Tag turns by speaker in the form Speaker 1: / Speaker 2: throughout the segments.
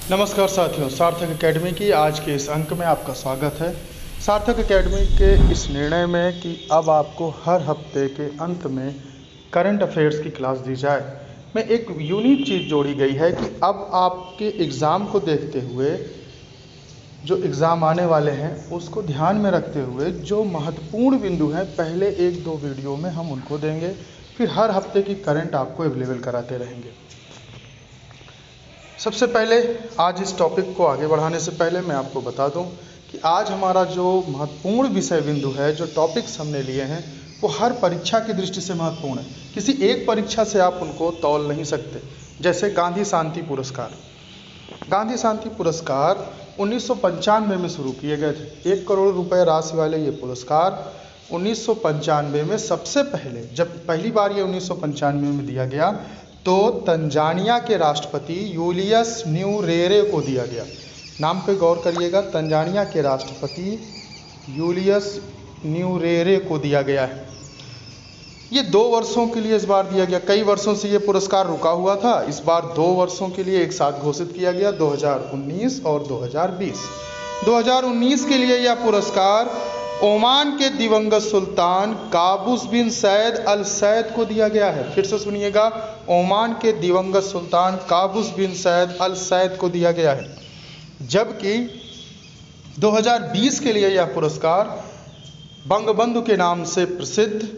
Speaker 1: नमस्कार साथियों, सार्थक एकेडमी की आज के इस अंक में आपका स्वागत है। सार्थक एकेडमी के इस निर्णय में कि अब आपको हर हफ्ते के अंत में करंट अफेयर्स की क्लास दी जाए, में एक यूनिक चीज़ जोड़ी गई है कि अब आपके एग्ज़ाम को देखते हुए, जो एग्ज़ाम आने वाले हैं उसको ध्यान में रखते हुए जो महत्वपूर्ण बिंदु हैं, पहले 1-2 वीडियो में हम उनको देंगे, फिर हर हफ्ते की करंट आपको अवेलेबल कराते रहेंगे। सबसे पहले आज इस टॉपिक को आगे बढ़ाने से पहले मैं आपको बता दूं कि आज हमारा जो महत्वपूर्ण विषय बिंदु है, जो टॉपिक्स हमने लिए हैं, वो हर परीक्षा की दृष्टि से महत्वपूर्ण है। किसी एक परीक्षा से आप उनको तौल नहीं सकते। जैसे गांधी शांति पुरस्कार। गांधी शांति पुरस्कार 1995 में शुरू किए गए थे। 1 करोड़ रुपए राशि वाले ये पुरस्कार 1995 में सबसे पहले, जब पहली बार ये 1995 में दिया गया, तो तंजानिया के राष्ट्रपति यूलियस न्यूरेरे को दिया गया। नाम पे गौर करिएगा, तंजानिया के राष्ट्रपति यूलियस न्यूरेरे को दिया गया है। ये 2 वर्षों के लिए इस बार दिया गया। कई वर्षों से ये पुरस्कार रुका हुआ था, इस बार 2 वर्षों के लिए एक साथ घोषित किया गया, 2019 और 2020। 2019 के लिए यह पुरस्कार ओमान के दिवंगत सुल्तान काबूस बिन सैद अल सैद को दिया गया है। फिर से सुनिएगा, ओमान के दिवंगत सुल्तान काबूस बिन सैद अल सैद को दिया गया है। जबकि 2020 के लिए यह पुरस्कार बंगबंधु के नाम से प्रसिद्ध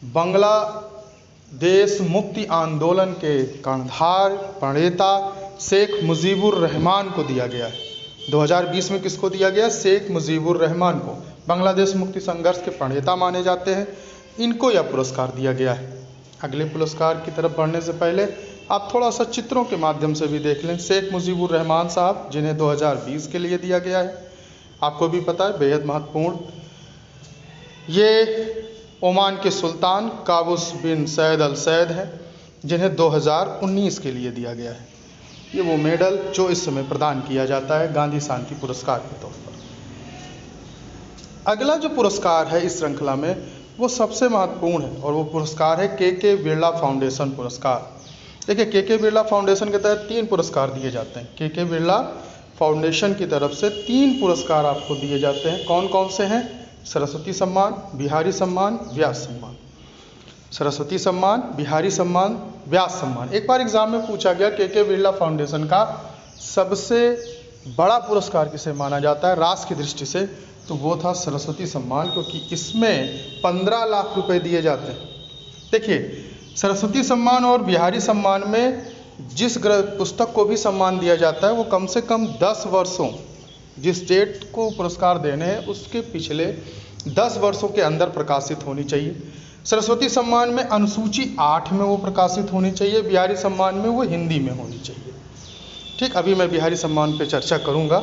Speaker 1: बांग्लादेश मुक्ति आंदोलन के कर्णधार प्रणेता शेख मुजीबुर रहमान को दिया गया है। 2020 में किसको दिया गया? शेख मुजीबुर रहमान को। बांग्लादेश मुक्ति संघर्ष के प्रणेता माने जाते हैं, इनको यह पुरस्कार दिया गया है। अगले पुरस्कार की तरफ बढ़ने से पहले आप थोड़ा सा चित्रों के माध्यम से भी देख लें। शेख मुजीबुर रहमान साहब, जिन्हें 2020 के लिए दिया गया है, आपको भी पता है, बेहद महत्वपूर्ण। ये ओमान के सुल्तान काबूस बिन सैद अल सैद हैं, जिन्हें 2019 के लिए दिया गया है। ये वो मेडल जो इस समय प्रदान किया जाता है गांधी शांति पुरस्कार के तौर पर। अगला जो पुरस्कार है इस श्रृंखला में, वो सबसे महत्वपूर्ण है और वो पुरस्कार है के बिरला फाउंडेशन पुरस्कार। देखिए, के बिरला फाउंडेशन के तहत 3 पुरस्कार दिए जाते हैं। के बिरला फाउंडेशन की तरफ से 3 पुरस्कार आपको दिए जाते हैं। कौन कौन से हैं? सरस्वती सम्मान, बिहारी सम्मान, व्यास सम्मान। सरस्वती सम्मान, बिहारी सम्मान, व्यास सम्मान। एक बार एग्जाम में पूछा गया के बिरला फाउंडेशन का सबसे बड़ा पुरस्कार किसे माना जाता है राष्ट्र की दृष्टि से, तो वो था सरस्वती सम्मान, क्योंकि इसमें 15 लाख रुपए दिए जाते हैं। देखिए, सरस्वती सम्मान और बिहारी सम्मान में जिस पुस्तक को भी सम्मान दिया जाता है, वो कम से कम 10 वर्षों, जिस डेट को पुरस्कार देने हैं उसके पिछले 10 वर्षों के अंदर प्रकाशित होनी चाहिए। सरस्वती सम्मान में अनुसूची 8 में वो प्रकाशित होनी चाहिए, बिहारी सम्मान में वो हिंदी में होनी चाहिए। ठीक, अभी मैं बिहारी सम्मान पे चर्चा करूंगा।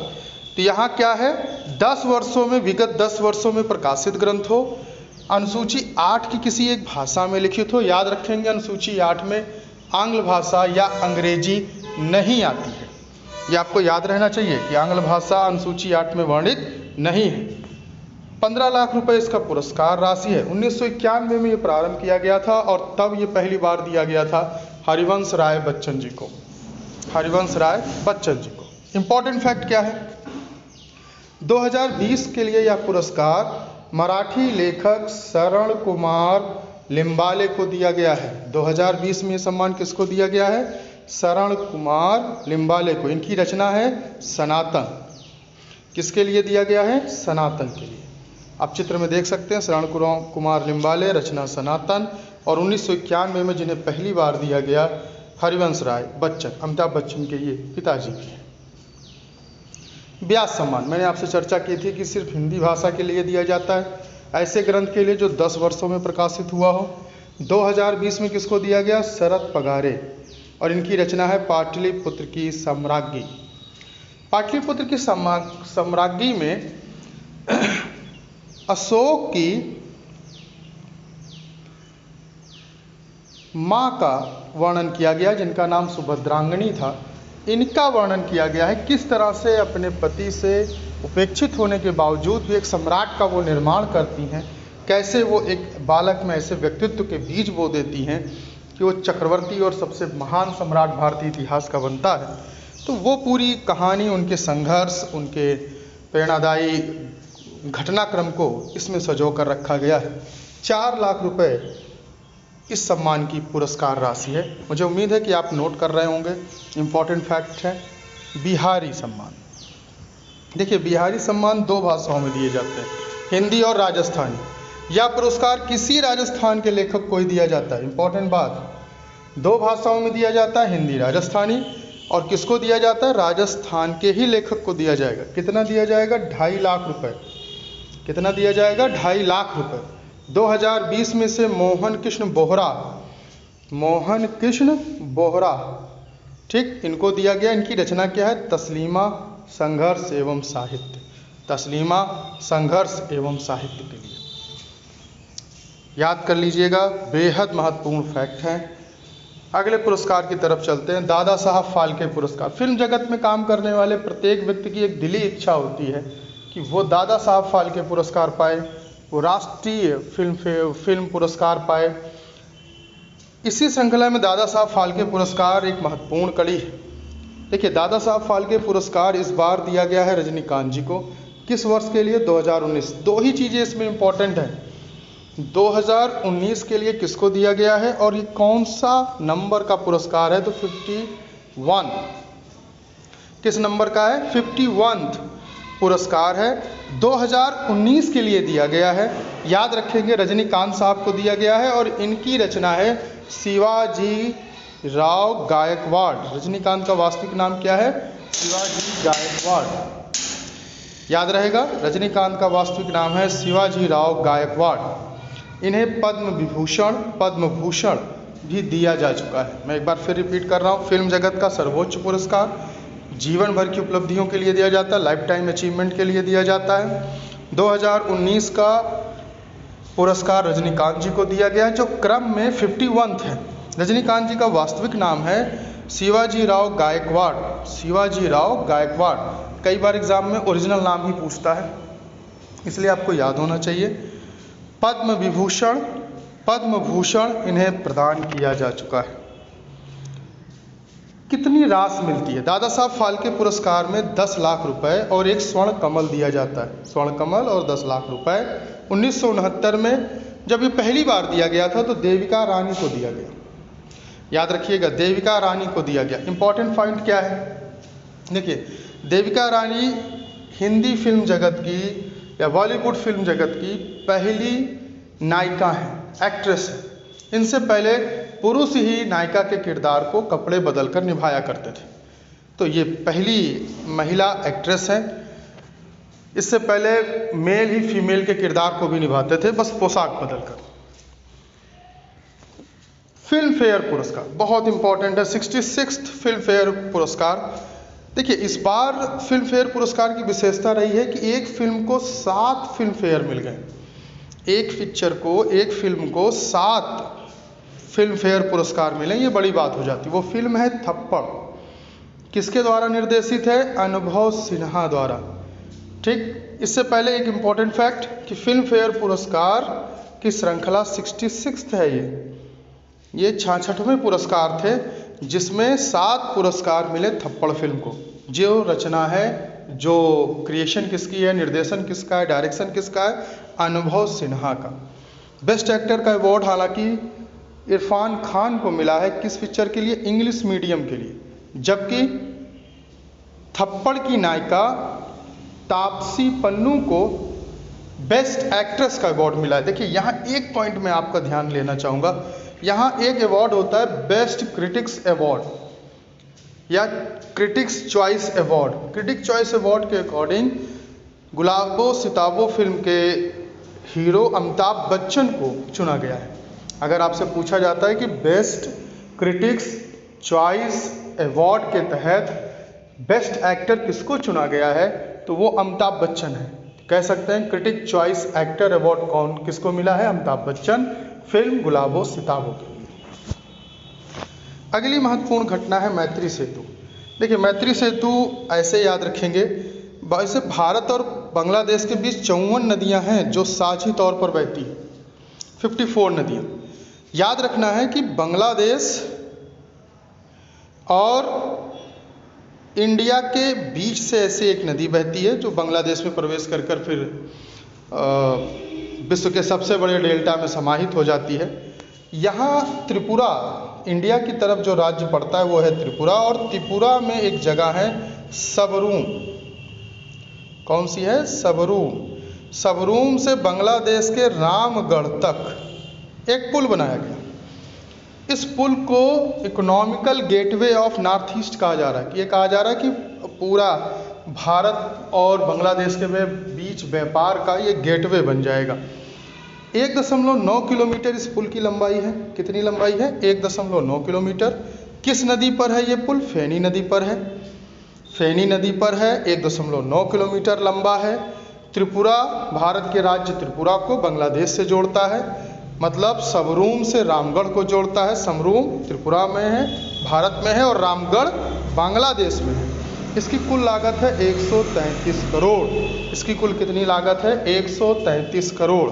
Speaker 1: तो यहाँ क्या है, 10 वर्षों में, विगत 10 वर्षों में प्रकाशित ग्रंथ हो, अनुसूची 8 की किसी एक भाषा में लिखित हो। याद रखेंगे, अनुसूची 8 में आंग्ल भाषा या अंग्रेजी नहीं आती है। ये आपको याद रहना चाहिए कि आंग्ल भाषा अनुसूची 8 में वर्णित नहीं है। 15 लाख रुपए इसका पुरस्कार राशि है। 1991 में ये प्रारंभ किया गया था और तब ये पहली बार दिया गया था हरिवंश राय बच्चन जी को। हरिवंश राय बच्चन जी को। इंपॉर्टेंट फैक्ट क्या है? 2020 के लिए यह पुरस्कार मराठी लेखक शरण कुमार लिम्बाले को दिया गया है। 2020 में यह सम्मान किसको दिया गया है? शरण कुमार लिम्बाले को। इनकी रचना है सनातन। किसके लिए दिया गया है? सनातन के लिए। आप चित्र में देख सकते हैं, शरण कुमार लिम्बाले, रचना सनातन। और 1991 में जिन्हें पहली बार दिया गया, हरिवंश राय बच्चन, अमिताभ बच्चन के ये पिताजी के। व्यास सम्मान, मैंने आपसे चर्चा की थी कि सिर्फ हिंदी भाषा के लिए दिया जाता है, ऐसे ग्रंथ के लिए जो 10 वर्षों में प्रकाशित हुआ हो। 2020 में किसको दिया गया? शरद पगारे, और इनकी रचना है पाटलिपुत्र की सम्राज्ञी। पाटलिपुत्र की सम्राज्ञी में अशोक की माँ का वर्णन किया गया, जिनका नाम सुभद्रांगनी था। इनका वर्णन किया गया है किस तरह से अपने पति से उपेक्षित होने के बावजूद भी एक सम्राट का वो निर्माण करती हैं, कैसे वो एक बालक में ऐसे व्यक्तित्व के बीज बो देती हैं कि वो चक्रवर्ती और सबसे महान सम्राट भारतीय इतिहास का बनता है। तो वो पूरी कहानी, उनके संघर्ष, उनके प्रेरणादायी घटनाक्रम को इसमें संजो कर रखा गया है। 4 लाख रुपए इस सम्मान की पुरस्कार राशि है। मुझे उम्मीद है कि आप नोट कर रहे होंगे। इम्पॉर्टेंट फैक्ट है, बिहारी सम्मान। देखिए, बिहारी सम्मान 2 भाषाओं में दिए जाते हैं, हिंदी और राजस्थानी। यह पुरस्कार किसी राजस्थान के लेखक को ही दिया जाता है। इम्पॉर्टेंट बात, 2 भाषाओं में दिया जाता है, हिंदी राजस्थानी। और किसको दिया जाता है? राजस्थान के ही लेखक को दिया जाएगा। कितना दिया जाएगा? 2.5 लाख रुपए। कितना दिया जाएगा? 2.5 लाख रुपए। 2020 में से मोहन कृष्ण बोहरा, ठीक, इनको दिया गया। इनकी रचना क्या है? तस्लीमा संघर्ष एवं साहित्य। तस्लीमा संघर्ष एवं साहित्य के लिए याद कर लीजिएगा, बेहद महत्वपूर्ण फैक्ट है। अगले पुरस्कार की तरफ चलते हैं। दादा साहब फाल्के पुरस्कार। फिल्म जगत में काम करने वाले प्रत्येक व्यक्ति की एक दिली इच्छा होती है कि वो दादा साहब फाल्के पुरस्कार पाए, वो राष्ट्रीय फिल्म पुरस्कार पाए। इसी श्रृंखला में दादा साहब फाल्के पुरस्कार एक महत्वपूर्ण कड़ी है। देखिए, दादा साहब फाल्के पुरस्कार इस बार दिया गया है रजनीकांत जी को। किस वर्ष के लिए? 2019। 2 ही चीज़ें इसमें इम्पॉर्टेंट हैं। 2019 के लिए किसको दिया गया है और ये कौन सा नंबर का पुरस्कार है? तो 51। किस नंबर का है? 51 पुरस्कार है। 2019 के लिए दिया गया है। याद रखेंगे, रजनीकांत साहब को दिया गया है और इनकी रचना है शिवाजी राव गायकवाड़। रजनीकांत का वास्तविक नाम क्या है? शिवाजी गायकवाड़। याद रहेगा, रजनीकांत का वास्तविक नाम है शिवाजी राव गायकवाड़। इन्हें पद्म भूषण भी दिया जा चुका है। मैं एक बार फिर रिपीट कर रहा हूँ, फिल्म जगत का सर्वोच्च पुरस्कार जीवन भर की उपलब्धियों के लिए दिया जाता है, लाइफ टाइम अचीवमेंट के लिए दिया जाता है। 2019 का पुरस्कार रजनीकांत जी को दिया गया, जो क्रम में 51 है। रजनीकांत जी का वास्तविक नाम है शिवाजी राव गायकवाड़। शिवाजी राव गायकवाड़। कई बार एग्जाम में ओरिजिनल नाम ही पूछता है, इसलिए आपको याद होना चाहिए। पद्म भूषण इन्हें प्रदान किया जा चुका है। कितनी राशि मिलती है? दादा साहब फाल्के पुरस्कार में 10 लाख रुपए और एक स्वर्ण कमल दिया जाता है। स्वर्ण कमल और 10 लाख रुपए। 1969 में जब ये पहली बार दिया गया था तो देविका रानी को दिया गया। याद रखिएगा, देविका रानी को दिया गया। इंपॉर्टेंट पॉइंट क्या है? देखिए, देविका रानी हिंदी फिल्म जगत की या बॉलीवुड फिल्म जगत की पहली नायिका है, एक्ट्रेस है। इनसे पहले पुरुष ही नायिका के किरदार को कपड़े बदलकर निभाया करते थे, तो ये पहली महिला एक्ट्रेस है। इससे पहले मेल ही फीमेल के किरदार को भी निभाते थे, बस पोशाक बदलकर। फिल्म फेयर पुरस्कार बहुत इंपॉर्टेंट है, 66th फिल्म फेयर पुरस्कार। देखिए, इस बार फिल्म फेयर पुरस्कार की विशेषता रही है कि एक फिल्म को 7 फिल्म फेयर मिल गए। एक फिल्म को 7 फिल्म फेयर पुरस्कार मिले, ये बड़ी बात हो जाती है। वो फिल्म है थप्पड़। किसके द्वारा निर्देशित है? अनुभव सिन्हा द्वारा। ठीक, इससे पहले एक इम्पॉर्टेंट फैक्ट कि फिल्म फेयर पुरस्कार की श्रृंखला 66th है। ये 66वें पुरस्कार थे, जिसमें 7 पुरस्कार मिले थप्पड़ फिल्म को। जो रचना है, जो क्रिएशन किसकी है, निर्देशन किसका है, डायरेक्शन किसका है? अनुभव सिन्हा का। बेस्ट एक्टर का अवार्ड हालांकि इरफान खान को मिला है। किस पिक्चर के लिए? इंग्लिश मीडियम के लिए। जबकि थप्पड़ की नायिका तापसी पन्नू को बेस्ट एक्ट्रेस का अवार्ड मिला है। देखिए, यहाँ एक पॉइंट में आपका ध्यान लेना चाहूँगा। यहाँ एक अवार्ड होता है बेस्ट क्रिटिक्स अवार्ड या critics choice award. Critic choice award के अकॉर्डिंग गुलाबो सिताबो फिल्म के हीरो अमिताभ बच्चन को चुना गया है। अगर आपसे पूछा जाता है कि बेस्ट क्रिटिक्स चॉइस अवार्ड के तहत बेस्ट एक्टर किसको चुना गया है, तो वो अमिताभ बच्चन है। कह सकते हैं क्रिटिक चॉइस एक्टर अवार्ड किसको मिला है? अमिताभ बच्चन, फिल्म गुलाबो सिताबो के लिए। अगली महत्वपूर्ण घटना है मैत्री सेतु। देखिए, मैत्री सेतु ऐसे याद रखेंगे, वैसे भारत और बांग्लादेश के बीच 54 नदियां हैं जो साझी तौर पर बहती हैं, 54 नदियां। याद रखना है कि बांग्लादेश और इंडिया के बीच से ऐसी एक नदी बहती है जो बांग्लादेश में प्रवेश कर कर फिर विश्व के सबसे बड़े डेल्टा में समाहित हो जाती है। यहाँ त्रिपुरा, इंडिया की तरफ जो राज्य पड़ता है वो है त्रिपुरा, और त्रिपुरा में एक जगह है सबरूम। कौन सी है? सबरूम। सबरूम से बांग्लादेश के रामगढ़ तक एक पुल बनाया गया। इस पुल को economical gateway of north east कहा जा रहा है। कि ये कहा जा रहा है कि पूरा भारत और बांग्लादेश के बीच व्यापार का ये गेटवे बन जाएगा। 1.9 किलोमीटर इस पुल की लंबाई है। कितनी लंबाई है? 1.9 किलोमीटर। किस नदी पर है ये पुल? फेनी नदी पर है। फेनी नदी पर है, 1.9 किलोमीटर लंबा है। त्रिपुरा, भारत के राज्य त्रिपुरा को बांग्लादेश से जोड़ता है, मतलब सबरूम से रामगढ़ को जोड़ता है। सबरूम त्रिपुरा में है, भारत में है, और रामगढ़ बांग्लादेश में है। इसकी कुल लागत है 133 करोड़। इसकी कुल कितनी लागत है? 133 करोड़।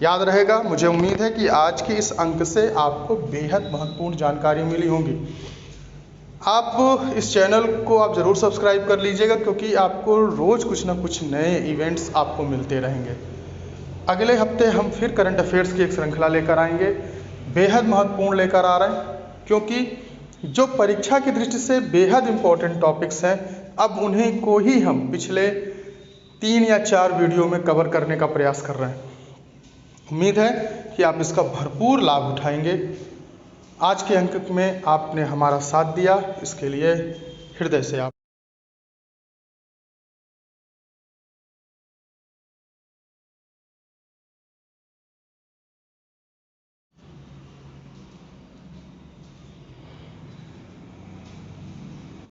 Speaker 1: याद रहेगा। मुझे उम्मीद है कि आज के इस अंक से आपको बेहद महत्वपूर्ण जानकारी मिली होगी। आप इस चैनल को आप ज़रूर सब्सक्राइब कर लीजिएगा, क्योंकि आपको रोज़ कुछ ना कुछ नए इवेंट्स आपको मिलते रहेंगे। अगले हफ्ते हम फिर करंट अफेयर्स की एक श्रृंखला लेकर आएंगे, बेहद महत्वपूर्ण लेकर आ रहे हैं, क्योंकि जो परीक्षा की दृष्टि से बेहद इम्पोर्टेंट टॉपिक्स हैं, अब उन्हें को ही हम पिछले 3 या 4 वीडियो में कवर करने का प्रयास कर रहे हैं। उम्मीद है कि आप इसका भरपूर लाभ उठाएंगे। आज के अंक में आपने हमारा साथ दिया, इसके लिए हृदय से आप